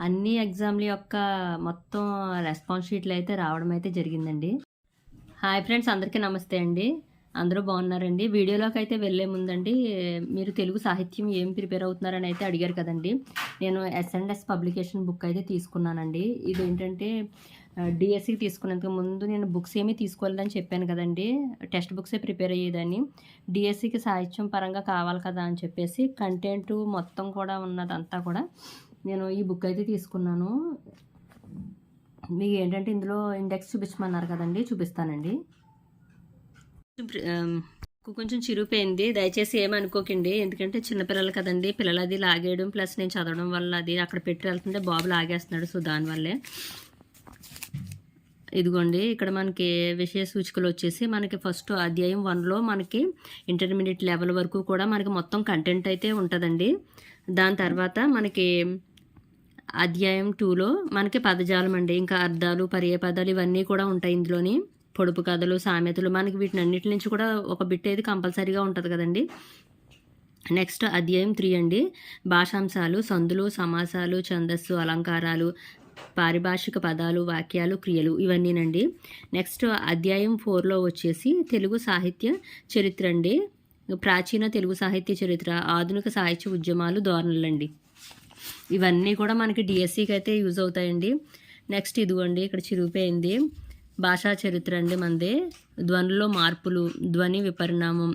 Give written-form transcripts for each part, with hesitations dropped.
అన్ని ఎగ్జామ్ల యొక్క మొత్తం రెస్పాన్స్ షీట్లు అయితే రావడం అయితే జరిగిందండి. హాయ్ ఫ్రెండ్స్, అందరికీ నమస్తే అండి. అందరూ బాగున్నారండి. వీడియోలోకి అయితే వెళ్ళే ముందండి, మీరు తెలుగు సాహిత్యం ఏం ప్రిపేర్ అవుతున్నారని అయితే అడిగారు కదండి. నేను ఎస్&ఎస్ పబ్లికేషన్ బుక్ అయితే తీసుకున్నానండి. ఇదేంటంటే డిఎస్సికి తీసుకున్నందుకు ముందు నేను బుక్స్ ఏమీ తీసుకోలేదని చెప్పాను కదండి. టెక్స్ట్ బుక్సే ప్రిపేర్ అయ్యేదాన్ని. డిఎస్సికి సాహిత్యం పరంగా కావాలి కదా అని చెప్పేసి కంటెంట్ మొత్తం కూడా ఉన్నదంతా కూడా నేను ఈ బుక్ అయితే తీసుకున్నాను. మీకు ఏంటంటే ఇందులో ఇండెక్స్ చూపించమన్నారు కదండి, చూపిస్తానండి. కొంచెం చిరిగిపోయింది, దయచేసి ఏమనుకోకండి. ఎందుకంటే చిన్నపిల్లలు కదండి, పిల్లలు అది లాగేయడం ప్లస్ నేను చదవడం వల్ల అది అక్కడ పెట్టి వెళ్తుంటే బాబు లాగేస్తున్నాడు. సో దానివల్లే. ఇదిగోండి, ఇక్కడ మనకి విషయ సూచికలు వచ్చేసి మనకి ఫస్ట్ అధ్యాయం 1లో మనకి ఇంటర్మీడియట్ లెవెల్ వరకు కూడా మనకి మొత్తం కంటెంట్ అయితే ఉంటుందండి. దాని తర్వాత మనకి అధ్యాయం 2లో మనకి పదజాలం అండి, ఇంకా అర్థాలు, పర్యాయపదాలు ఇవన్నీ కూడా ఉంటాయి ఇందులోని. పొడుపు కథలు, సామెతలు, మనకి వీటిని అన్నిటి నుంచి కూడా ఒక బిట్ అయితే కంపల్సరీగా ఉంటుంది కదండి. నెక్స్ట్ అధ్యాయం 3 అండి, భాషాంశాలు, సందులు, సమాసాలు, ఛందస్సు, అలంకారాలు, పారిభాషిక పదాలు, వాక్యాలు, క్రియలు ఇవన్నీనండి. నెక్స్ట్ అధ్యాయం 4లో వచ్చేసి తెలుగు సాహిత్య చరిత్ర అండి. ప్రాచీన తెలుగు సాహిత్య చరిత్ర, ఆధునిక సాహిత్య ఉద్యమాలు, ధోరణులండి. ఇవన్నీ కూడా మనకి డిఎస్సికి అయితే యూజ్ అవుతాయండి. నెక్స్ట్ ఇదిగోండి, ఇక్కడ చిరిగిపోయింది, భాషా చరిత్ర అండి మనది. ధ్వనుల్లో మార్పులు, ధ్వని విపరిణామం,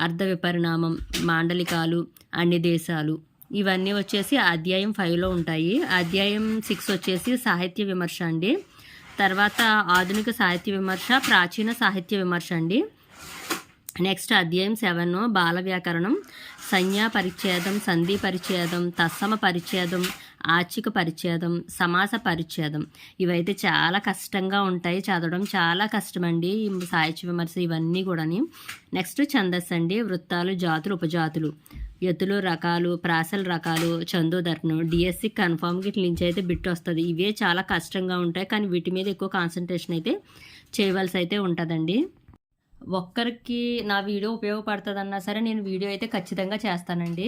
అర్ధ విపరిణామం, మాండలికాలు, అన్ని దేశాలు ఇవన్నీ వచ్చేసి అధ్యాయం 5లో ఉంటాయి. అధ్యాయం 6 వచ్చేసి సాహిత్య విమర్శ అండి. తర్వాత ఆధునిక సాహిత్య విమర్శ, ప్రాచీన సాహిత్య విమర్శ అండి. నెక్స్ట్ అధ్యాయం 7 బాల వ్యాకరణం, సంజ్ఞా పరిచ్ఛేదం, సంధి పరిచ్ఛేదం, తత్సమ పరిచ్ఛేదం, ఆర్చిక పరిచ్ఛేదం, సమాస పరిచ్ఛేదం. ఇవైతే చాలా కష్టంగా ఉంటాయి, చదవడం చాలా కష్టమండి ఈ సాహిత్య విమర్శ ఇవన్నీ కూడాని. నెక్స్ట్ ఛందస్సు అండి, వృత్తాలు, జాతులు, ఉపజాతులు, యతులు, రకాలు, ప్రాసల రకాలు, చందోదర్పణం. డిఎస్సి కన్ఫామ్గా ఇట్ల నుంచి అయితే బిట్ వస్తుంది. ఇవే చాలా కష్టంగా ఉంటాయి, కానీ వీటి మీద ఎక్కువ కాన్సన్ట్రేషన్ అయితే చేయవలసి అయితే ఉంటుందండి. ఒక్కరికి నా వీడియో ఉపయోగపడుతుందన్నా సరే నేను వీడియో అయితే ఖచ్చితంగా చేస్తానండి.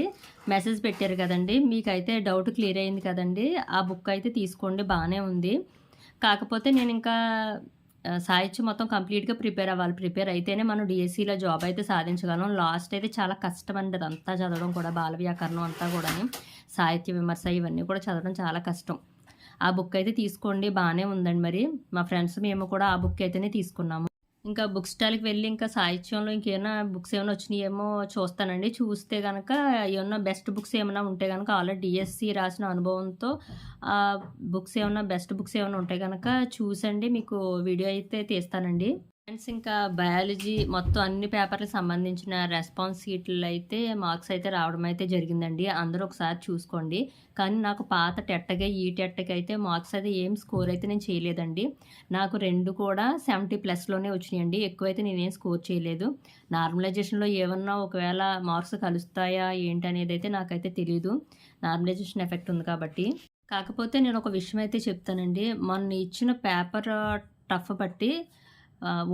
మెసేజ్ పెట్టారు కదండి, మీకైతే డౌట్ క్లియర్ అయింది కదండి. ఆ బుక్ అయితే తీసుకోండి, బాగానే ఉంది. కాకపోతే నేను ఇంకా సాహిత్యం మొత్తం కంప్లీట్గా ప్రిపేర్ అవ్వాలి. ప్రిపేర్ అయితేనే మనం డిఎస్సిలో జాబ్ అయితే సాధించగలం. లాస్ట్ అయితే చాలా కష్టం అండి అదంతా చదవడం కూడా, బాల వ్యాకరణం అంతా కూడా, సాహిత్య విమర్శ ఇవన్నీ కూడా చదవడం చాలా కష్టం. ఆ బుక్ అయితే తీసుకోండి, బాగానే ఉందండి. మరి మా ఫ్రెండ్స్ మేము కూడా ఆ బుక్ అయితేనే తీసుకున్నాము. ఇంకా బుక్ స్టాల్కి వెళ్ళి ఇంకా సాహిత్యంలో ఇంకేమైనా బుక్స్ ఏమైనా వచ్చినాయేమో చూస్తానండి. చూస్తే కనుక ఏమన్నా బెస్ట్ బుక్స్ ఏమైనా ఉంటే కనుక, ఆల్రెడీ డిఎస్సి రాసిన అనుభవంతో బుక్స్ ఏమైనా బెస్ట్ బుక్స్ ఏమైనా ఉంటే కనుక చూసండి మీకు వీడియో అయితే తీస్తానండి. ఫ్రెండ్స్, ఇంకా బయాలజీ మొత్తం అన్ని పేపర్లకు సంబంధించిన రెస్పాన్స్ షీట్లు అయితే మార్క్స్ అయితే రావడం అయితే జరిగిందండి. అందరూ ఒకసారి చూసుకోండి. కానీ నాకు పాత టెట్టగా ఈ టెట్టకి అయితే మార్క్స్ అయితే ఏం స్కోర్ అయితే నేను చేయలేదండి. నాకు 2 కూడా 70+లోనే వచ్చినాయండి. ఎక్కువైతే నేనేం స్కోర్ చేయలేదు. నార్మలైజేషన్లో ఏమన్నా ఒకవేళ మార్క్స్ కలుస్తాయా ఏంటి అనేది అయితే నాకైతే తెలియదు. నార్మలైజేషన్ ఎఫెక్ట్ ఉంది కాబట్టి. కాకపోతే నేను ఒక విషయం అయితే చెప్తానండి. మొన్న ఇచ్చిన పేపర్ టఫ్ బట్టి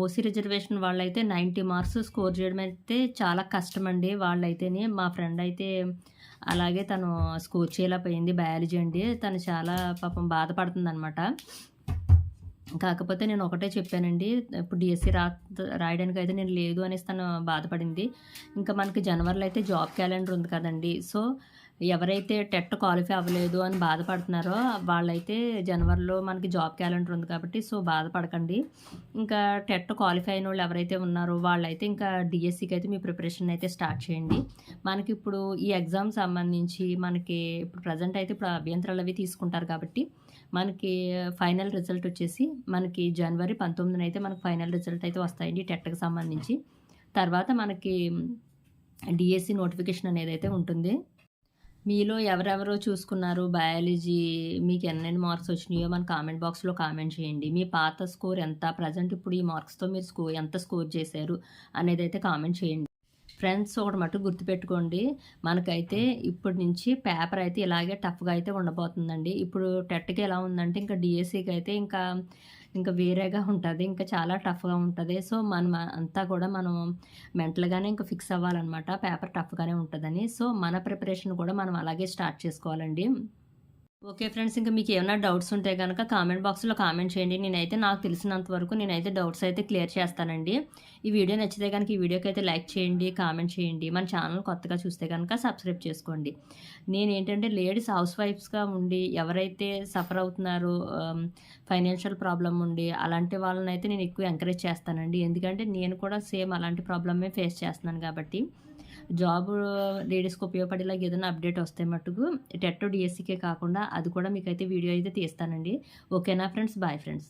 ఓసీ రిజర్వేషన్ వాళ్ళైతే 90 మార్క్స్ స్కోర్ చేయడం అయితే చాలా కష్టమండి. వాళ్ళైతేనే మా ఫ్రెండ్ అయితే అలాగే తను స్కోర్ చేయలేకపోయింది బయాలజీ అండి. తను చాలా పాపం బాధపడుతుందనమాట. కాకపోతే నేను ఒకటే చెప్పానండి, ఇప్పుడు డిఎస్సి రాయడానికి అయితే నేను లేదు అనేసి తను బాధపడింది. ఇంకా మనకి జనవరిలో అయితే జాబ్ క్యాలెండర్ ఉంది కదండి. సో ఎవరైతే టెట్ క్వాలిఫై అవ్వలేదు అని బాధపడుతున్నారో వాళ్ళైతే జనవరిలో మనకి జాబ్ క్యాలెండర్ ఉంది కాబట్టి సో బాధపడకండి. ఇంకా టెట్ క్వాలిఫై అయిన వాళ్ళు ఎవరైతే ఉన్నారో వాళ్ళైతే ఇంకా డిఎస్సికి అయితే మీ ప్రిపరేషన్ అయితే స్టార్ట్ చేయండి. మనకి ఇప్పుడు ఈ ఎగ్జామ్ సంబంధించి మనకి ఇప్పుడు ప్రజెంట్ అయితే ఇప్పుడు అభ్యంతరాలు అవి తీసుకుంటారు కాబట్టి మనకి ఫైనల్ రిజల్ట్ వచ్చేసి మనకి జనవరి 19న అయితే మనకి ఫైనల్ రిజల్ట్ అయితే వస్తాయండి టెట్కి సంబంధించి. తర్వాత మనకి డిఎస్సి నోటిఫికేషన్ అనేది అయితే ఉంటుంది. మీలో ఎవరెవరో చూసుకున్నారు బయాలజీ, మీకు ఎన్నెన్ని మార్క్స్ వచ్చినాయో మన కామెంట్ బాక్స్లో కామెంట్ చేయండి. మీ పాత స్కోర్ ఎంత, ప్రజెంట్ ఇప్పుడు ఈ మార్క్స్తో మీరు ఎంత స్కోర్ చేశారు అనేది అయితే కామెంట్ చేయండి. ఫ్రెండ్స్, ఒకటి మటుకు గుర్తుపెట్టుకోండి, మనకైతే ఇప్పటి నుంచి పేపర్ అయితే ఇలాగే టఫ్గా అయితే ఉండబోతుందండి. ఇప్పుడు టెట్కి ఎలా ఉందంటే ఇంకా డిఎస్సికి అయితే ఇంకా వేరేగా ఉంటుంది, ఇంకా చాలా టఫ్గా ఉంటుంది. సో మనం అంతా కూడా మనం మెంటల్గానే ఇంకా ఫిక్స్ అవ్వాలన్నమాట, పేపర్ టఫ్గానే ఉంటుందని. సో మన ప్రిపరేషన్ కూడా మనం అలాగే స్టార్ట్ చేసుకోవాలండి. Okay friends. ఇంకా మీకు ఏమైనా డౌట్స్ ఉంటే గనక కామెంట్ బాక్స్‌లో కామెంట్ చేయండి. నేనైతే నాకు తెలిసినంత వరకు నేనైతే డౌట్స్ అయితే క్లియర్ చేస్తానండి. ఈ వీడియో నచ్చితే గనక ఈ వీడియోకైతే లైక్ చేయండి, కామెంట్ చేయండి. మన ఛానల్ కొత్తగా చూస్తే గనక సబ్స్క్రైబ్ చేసుకోండి. నేనేంటంటే లేడీస్ హౌస్ వైఫ్స్‌గా ఉండి ఎవరైతే సఫర్ అవుతున్నారో ఫైనాన్షియల్ ప్రాబ్లమ్ ఉండి అలాంటి వాళ్ళనైతే నేను ఎక్కువ ఎంకరేజ్ చేస్తానండి. ఎందుకంటే నేను కూడా సేమ్ అలాంటి ప్రాబ్లమే ఫేస్ చేస్తున్నాను కాబట్టి. జాబ్ లేడీస్‌కి ఉపయోగపడేలాగా ఏదైనా అప్డేట్ వస్తే మట్టుకు టెట్, డీఎస్సీకే కాకుండా అది కూడా మీకైతే వీడియో అయితే తీస్తానండి. ఓకేనా ఫ్రెండ్స్? Bye friends.